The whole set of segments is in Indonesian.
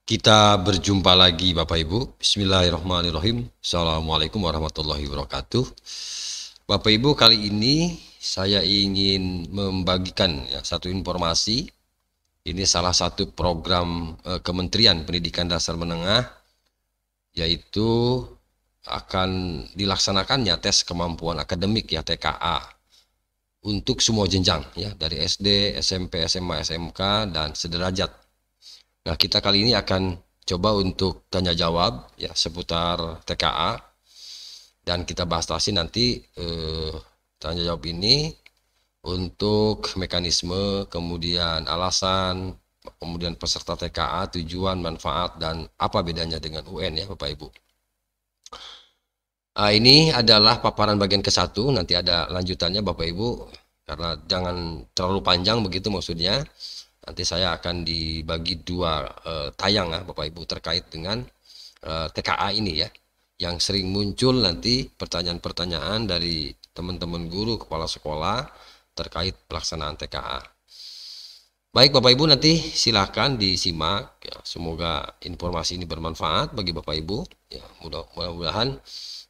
Kita berjumpa lagi Bapak Ibu. Bismillahirrahmanirrahim. Assalamualaikum warahmatullahi wabarakatuh. Bapak Ibu, kali ini saya ingin membagikan satu informasi. Ini salah satu program Kementerian Pendidikan Dasar Menengah, yaitu akan dilaksanakannya tes kemampuan akademik TKA untuk semua jenjang dari SD, SMP, SMA, SMK dan sederajat. Nah, kita kali ini akan coba untuk tanya jawab seputar TKA, dan kita bahas nanti tanya jawab ini untuk mekanisme, kemudian alasan, kemudian peserta TKA, tujuan, manfaat, dan apa bedanya dengan UN Bapak Ibu. Ini adalah paparan bagian ke-1, nanti ada lanjutannya Bapak Ibu, karena jangan terlalu panjang begitu maksudnya. Nanti saya akan dibagi dua tayang Bapak Ibu terkait dengan TKA ini yang sering muncul nanti pertanyaan-pertanyaan dari teman-teman guru, kepala sekolah terkait pelaksanaan TKA. Baik Bapak Ibu, nanti silahkan disimak semoga informasi ini bermanfaat bagi Bapak Ibu mudah-mudahan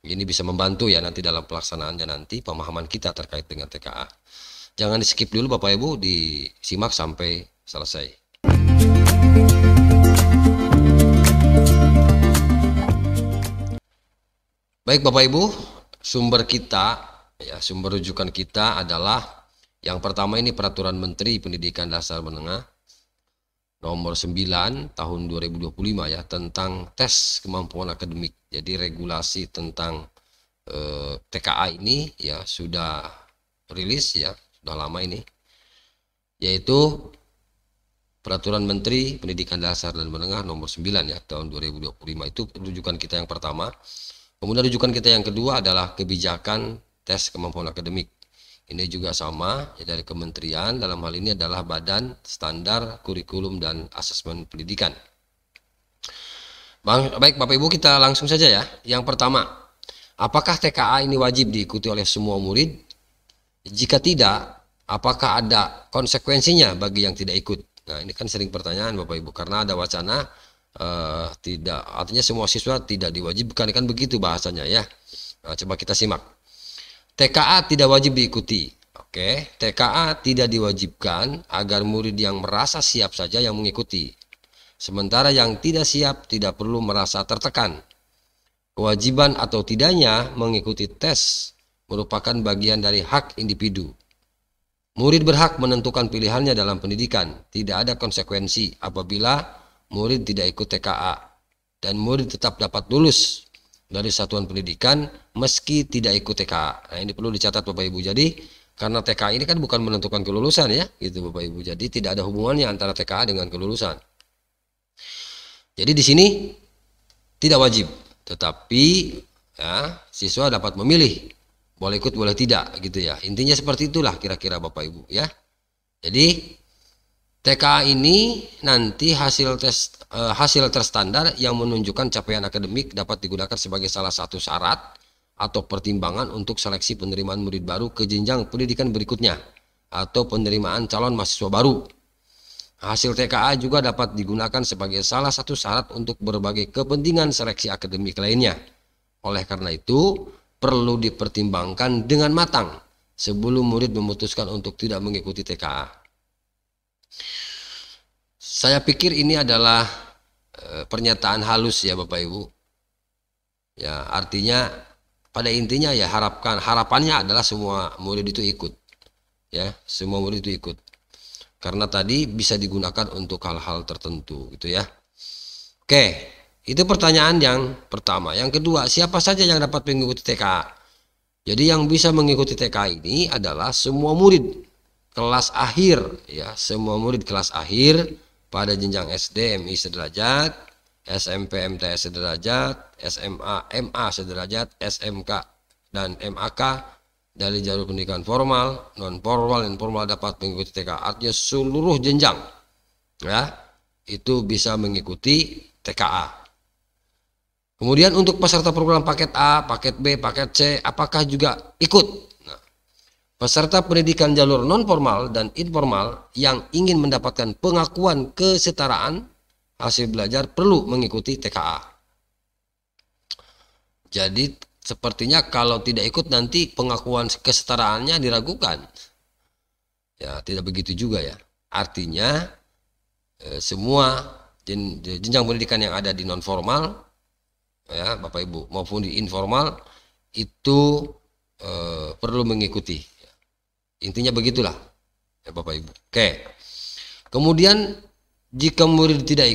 ini bisa membantu nanti dalam pelaksanaannya nanti pemahaman kita terkait dengan TKA. Jangan di skip dulu Bapak Ibu, disimak sampai selesai. Baik Bapak Ibu, sumber kita sumber rujukan kita adalah yang pertama ini Peraturan Menteri Pendidikan Dasar Menengah nomor 9 tahun 2025 tentang tes kemampuan akademik. Jadi regulasi tentang TKA ini sudah rilis sudah lama ini, yaitu Peraturan Menteri Pendidikan Dasar dan Menengah nomor 9 tahun 2025. Itu rujukan kita yang pertama. Kemudian rujukan kita yang kedua adalah kebijakan tes kemampuan akademik. Ini juga sama dari kementerian, dalam hal ini adalah Badan Standar Kurikulum dan Asesmen Pendidikan. Baik Bapak Ibu, kita langsung saja Yang pertama, apakah TKA ini wajib diikuti oleh semua murid? Jika tidak, apakah ada konsekuensinya bagi yang tidak ikut? Nah, ini kan sering pertanyaan Bapak Ibu, karena ada wacana tidak, artinya semua siswa tidak diwajibkan, kan begitu bahasanya Nah, coba kita simak. TKA tidak wajib diikuti. Oke, TKA tidak diwajibkan agar murid yang merasa siap saja yang mengikuti. Sementara yang tidak siap tidak perlu merasa tertekan. Kewajiban atau tidaknya mengikuti tes merupakan bagian dari hak individu. Murid berhak menentukan pilihannya dalam pendidikan. Tidak ada konsekuensi apabila murid tidak ikut TKA, dan murid tetap dapat lulus dari satuan pendidikan meski tidak ikut TKA. Nah, ini perlu dicatat Bapak Ibu. Jadi karena TKA ini kan bukan menentukan kelulusan gitu Bapak Ibu. Jadi tidak ada hubungannya antara TKA dengan kelulusan. Jadi di sini tidak wajib, tetapi siswa dapat memilih. Boleh ikut, boleh tidak gitu Intinya seperti itulah kira-kira Bapak Ibu Jadi TKA ini nanti hasil terstandar yang menunjukkan capaian akademik dapat digunakan sebagai salah satu syarat atau pertimbangan untuk seleksi penerimaan murid baru ke jenjang pendidikan berikutnya atau penerimaan calon mahasiswa baru. Hasil TKA juga dapat digunakan sebagai salah satu syarat untuk berbagai kepentingan seleksi akademik lainnya. Oleh karena itu, perlu dipertimbangkan dengan matang sebelum murid memutuskan untuk tidak mengikuti TKA. Saya pikir ini adalah pernyataan halus Bapak Ibu. Artinya pada intinya harapannya adalah semua murid itu ikut. Semua murid itu ikut. Karena tadi bisa digunakan untuk hal-hal tertentu gitu Oke. Itu pertanyaan yang pertama. Yang kedua, siapa saja yang dapat mengikuti TKA? Jadi yang bisa mengikuti TKA ini adalah semua murid kelas akhir semua murid kelas akhir pada jenjang SD MI sederajat, SMP MTS sederajat, SMA MA sederajat, SMK dan MAK dari jalur pendidikan formal, non formal dan formal dapat mengikuti TKA. Artinya seluruh jenjang itu bisa mengikuti TKA. Kemudian untuk peserta program paket A, paket B, paket C, apakah juga ikut? Nah, peserta pendidikan jalur non formal dan informal yang ingin mendapatkan pengakuan kesetaraan hasil belajar perlu mengikuti TKA. Jadi sepertinya kalau tidak ikut nanti pengakuan kesetaraannya diragukan. Ya, tidak begitu juga ya. Artinya semua jenjang pendidikan yang ada di non formal ya Bapak Ibu maupun di informal itu perlu mengikuti. Intinya begitulah ya Bapak Ibu. Oke. Kemudian jika murid tidak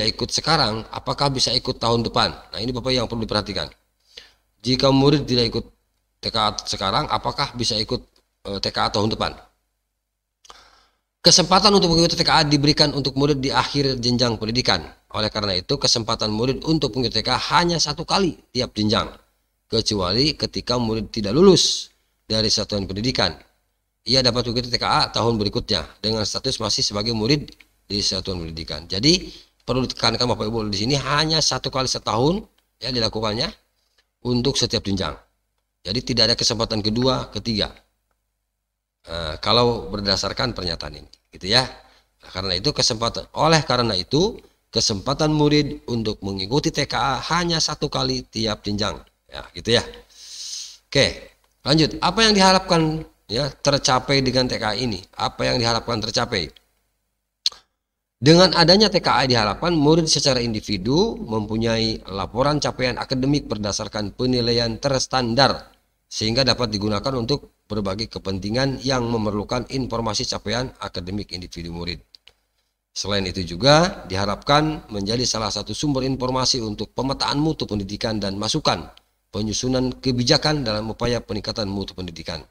ikut sekarang, apakah bisa ikut tahun depan? Nah, ini Bapak yang perlu diperhatikan. Jika murid tidak ikut TKA sekarang, apakah bisa ikut TKA tahun depan? Kesempatan untuk mengikuti TKA diberikan untuk murid di akhir jenjang pendidikan. Oleh karena itu, kesempatan murid untuk mengikuti TKA hanya 1 kali tiap jenjang, kecuali ketika murid tidak lulus dari satuan pendidikan. Ia dapat mengikuti TKA tahun berikutnya dengan status masih sebagai murid di satuan pendidikan. Jadi perlu ditekankan Bapak Ibu di sini hanya 1 kali setahun ya dilakukannya untuk setiap jenjang. Jadi tidak ada kesempatan kedua, ketiga. Kalau berdasarkan pernyataan ini, gitu ya. Karena itu kesempatan murid untuk mengikuti TKA hanya 1 kali tiap jenjang, ya, gitu ya. Oke, lanjut. Apa yang diharapkan ya tercapai dengan TKA ini? Apa yang diharapkan tercapai? Dengan adanya TKA diharapkan murid secara individu mempunyai laporan capaian akademik berdasarkan penilaian terstandar sehingga dapat digunakan untuk berbagai kepentingan yang memerlukan informasi capaian akademik individu murid. Selain itu juga diharapkan menjadi salah satu sumber informasi untuk pemetaan mutu pendidikan dan masukan penyusunan kebijakan dalam upaya peningkatan mutu pendidikan.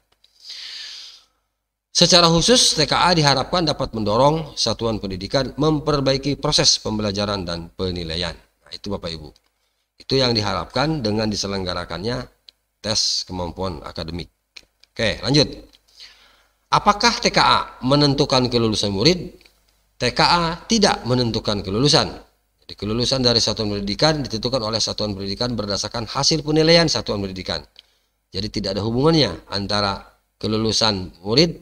Secara khusus, TKA diharapkan dapat mendorong satuan pendidikan memperbaiki proses pembelajaran dan penilaian. Nah, itu Bapak Ibu. Itu yang diharapkan dengan diselenggarakannya tes kemampuan akademik. Oke, lanjut. Apakah TKA menentukan kelulusan murid? TKA tidak menentukan kelulusan. Jadi kelulusan dari satuan pendidikan ditentukan oleh satuan pendidikan berdasarkan hasil penilaian satuan pendidikan. Jadi tidak ada hubungannya antara kelulusan murid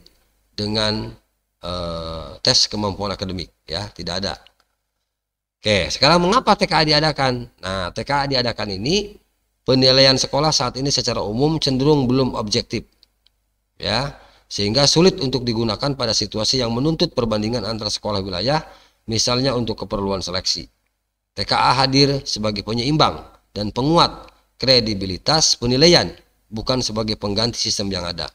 dengan tes kemampuan akademik, ya, tidak ada. Oke, sekarang mengapa TKA diadakan? Nah, TKA diadakan ini penilaian sekolah saat ini secara umum cenderung belum objektif, ya, sehingga sulit untuk digunakan pada situasi yang menuntut perbandingan antara sekolah wilayah, misalnya untuk keperluan seleksi. TKA hadir sebagai penyeimbang dan penguat kredibilitas penilaian, bukan sebagai pengganti sistem yang ada.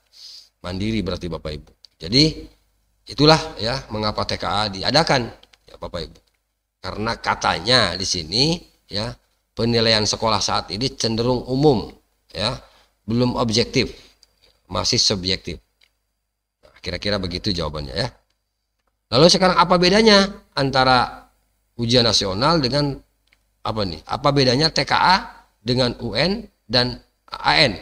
Mandiri berarti Bapak Ibu. Jadi itulah ya mengapa TKA diadakan ya Bapak Ibu. Karena katanya di sini ya penilaian sekolah saat ini cenderung umum ya, belum objektif, masih subjektif. Nah, kira-kira begitu jawabannya ya. Lalu sekarang apa bedanya antara ujian nasional dengan apa nih? Apa bedanya TKA dengan UN dan AN?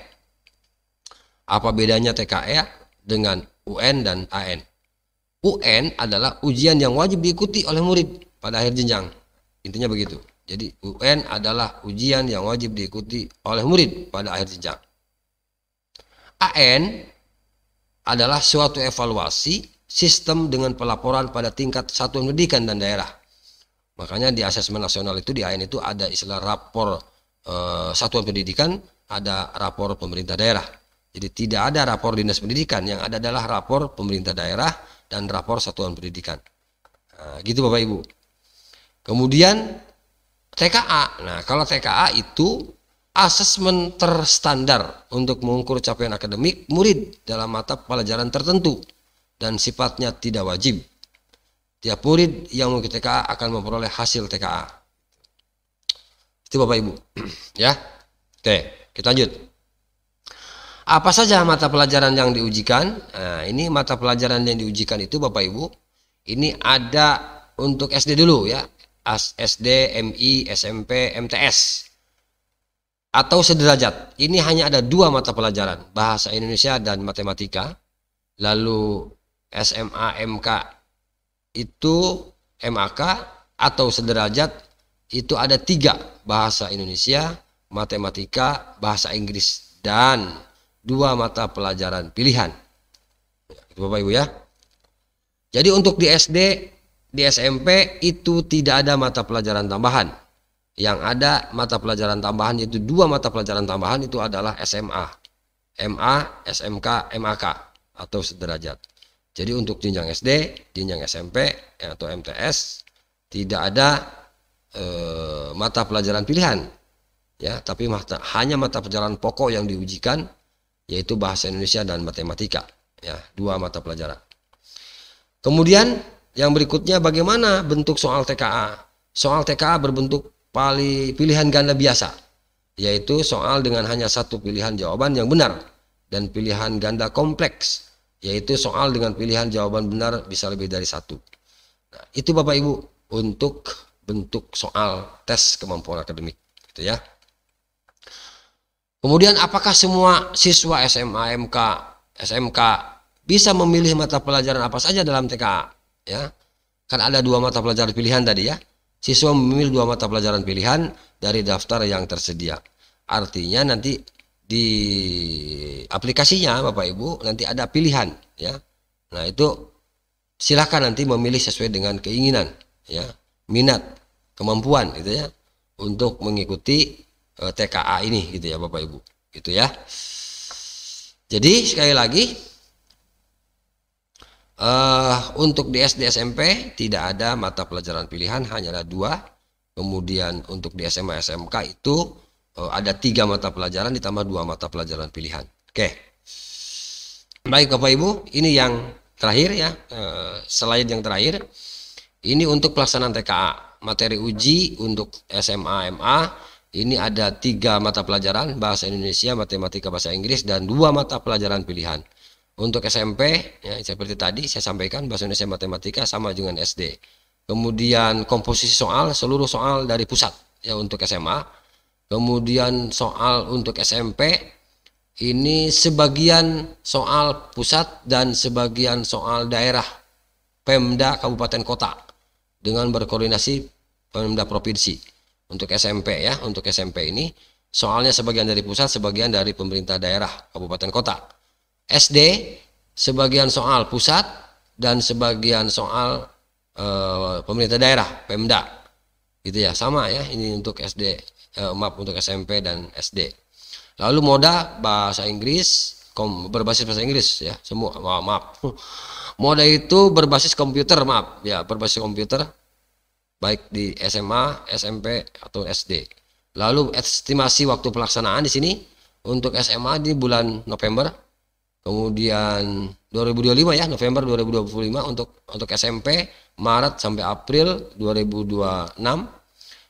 Apa bedanya TKA dengan UN dan AN? UN adalah ujian yang wajib diikuti oleh murid pada akhir jenjang. Intinya begitu. Jadi UN adalah ujian yang wajib diikuti oleh murid pada akhir jenjang. AN adalah suatu evaluasi sistem dengan pelaporan pada tingkat satuan pendidikan dan daerah. Makanya di asesmen nasional itu di AN itu ada istilah rapor satuan pendidikan, ada rapor pemerintah daerah. Jadi tidak ada rapor dinas pendidikan, yang ada adalah rapor pemerintah daerah dan rapor satuan pendidikan. Nah, gitu Bapak Ibu. Kemudian TKA. Nah, kalau TKA itu asesmen terstandar untuk mengukur capaian akademik murid dalam mata pelajaran tertentu dan sifatnya tidak wajib. Tiap murid yang mengikuti TKA akan memperoleh hasil TKA. Itu Bapak Ibu. Ya. Oke, kita lanjut. Apa saja mata pelajaran yang diujikan? Nah, ini mata pelajaran yang diujikan itu Bapak Ibu, ini ada untuk SD dulu ya, SD, MI, SMP, MTS, atau sederajat. Ini hanya ada 2 mata pelajaran, bahasa Indonesia dan matematika. Lalu SMA, MK itu MAK atau sederajat itu ada 3, bahasa Indonesia, matematika, bahasa Inggris, dan 2 mata pelajaran pilihan. Itu Bapak Ibu ya. Jadi untuk di SD di SMP itu tidak ada mata pelajaran tambahan. Yang ada mata pelajaran tambahan yaitu 2 mata pelajaran tambahan itu adalah SMA, MA, SMK, MAK atau sederajat. Jadi untuk jenjang SD, jenjang SMP atau MTS tidak ada mata pelajaran pilihan, ya, tapi hanya mata pelajaran pokok yang diujikan yaitu bahasa Indonesia dan matematika, ya, 2 mata pelajaran. Kemudian yang berikutnya bagaimana bentuk soal TKA? Soal TKA berbentuk pilihan ganda biasa, yaitu soal dengan hanya 1 pilihan jawaban yang benar, dan pilihan ganda kompleks, yaitu soal dengan pilihan jawaban benar bisa lebih dari 1. Nah, itu Bapak Ibu untuk bentuk soal tes kemampuan akademik, gitu ya. Kemudian apakah semua siswa SMA, MK, SMK bisa memilih mata pelajaran apa saja dalam TKA? Ya, kan ada 2 mata pelajaran pilihan tadi ya. Siswa memilih 2 mata pelajaran pilihan dari daftar yang tersedia. Artinya nanti di aplikasinya Bapak Ibu nanti ada pilihan, ya. Nah itu silahkan nanti memilih sesuai dengan keinginan, ya, minat, kemampuan, gitu ya, untuk mengikuti TKA ini, gitu ya Bapak Ibu, gitu ya. Jadi sekali lagi, untuk di SD SMP tidak ada mata pelajaran pilihan, hanya ada 2. Kemudian untuk di SMA SMK itu ada 3 mata pelajaran ditambah 2 mata pelajaran pilihan. Oke, baik Bapak Ibu, ini yang terakhir ya, slide yang terakhir. Ini untuk pelaksanaan TKA. Materi uji untuk SMA MA ini ada 3 mata pelajaran, bahasa Indonesia, matematika, bahasa Inggris, dan 2 mata pelajaran pilihan. Untuk SMP ya, seperti tadi saya sampaikan, bahasa Indonesia, matematika sama dengan SD. Kemudian komposisi soal, seluruh soal dari pusat ya untuk SMA. Kemudian soal untuk SMP ini sebagian soal pusat dan sebagian soal daerah, Pemda kabupaten kota dengan berkoordinasi Pemda provinsi. Untuk SMP ya, untuk SMP ini soalnya sebagian dari pusat, sebagian dari pemerintah daerah kabupaten kota. SD sebagian soal pusat dan sebagian soal pemerintah daerah, Pemda, gitu ya, sama ya. Ini untuk SD, maaf, untuk SMP dan SD. Lalu moda bahasa Inggris, berbasis bahasa Inggris ya, semua, maaf. Moda itu berbasis komputer, maaf ya, berbasis komputer, baik di SMA, SMP atau SD. Lalu estimasi waktu pelaksanaan di sini untuk SMA di bulan November, kemudian 2025 ya, November 2025 untuk SMP, Maret sampai April 2026.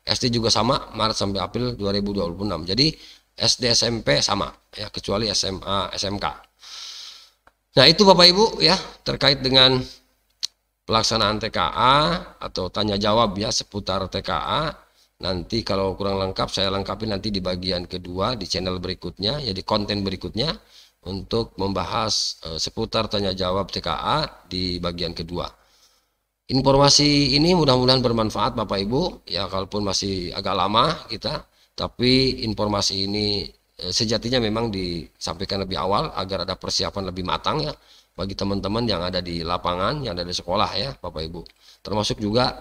SD juga sama, Maret sampai April 2026. Jadi SD SMP sama ya, kecuali SMA SMK. Nah, itu Bapak Ibu ya terkait dengan pelaksanaan TKA atau tanya jawab ya seputar TKA. Nanti kalau kurang lengkap saya lengkapi nanti di bagian kedua di channel berikutnya, ya di konten berikutnya, untuk membahas seputar tanya jawab TKA di bagian kedua. Informasi ini mudah-mudahan bermanfaat Bapak Ibu ya, kalaupun masih agak lama kita, tapi informasi ini sejatinya memang disampaikan lebih awal agar ada persiapan lebih matang ya bagi teman-teman yang ada di lapangan, yang ada di sekolah ya Bapak Ibu, termasuk juga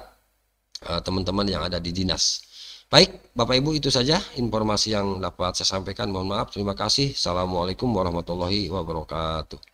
teman-teman yang ada di dinas. Baik Bapak Ibu, itu saja informasi yang dapat saya sampaikan. Mohon maaf, terima kasih. Assalamualaikum warahmatullahi wabarakatuh.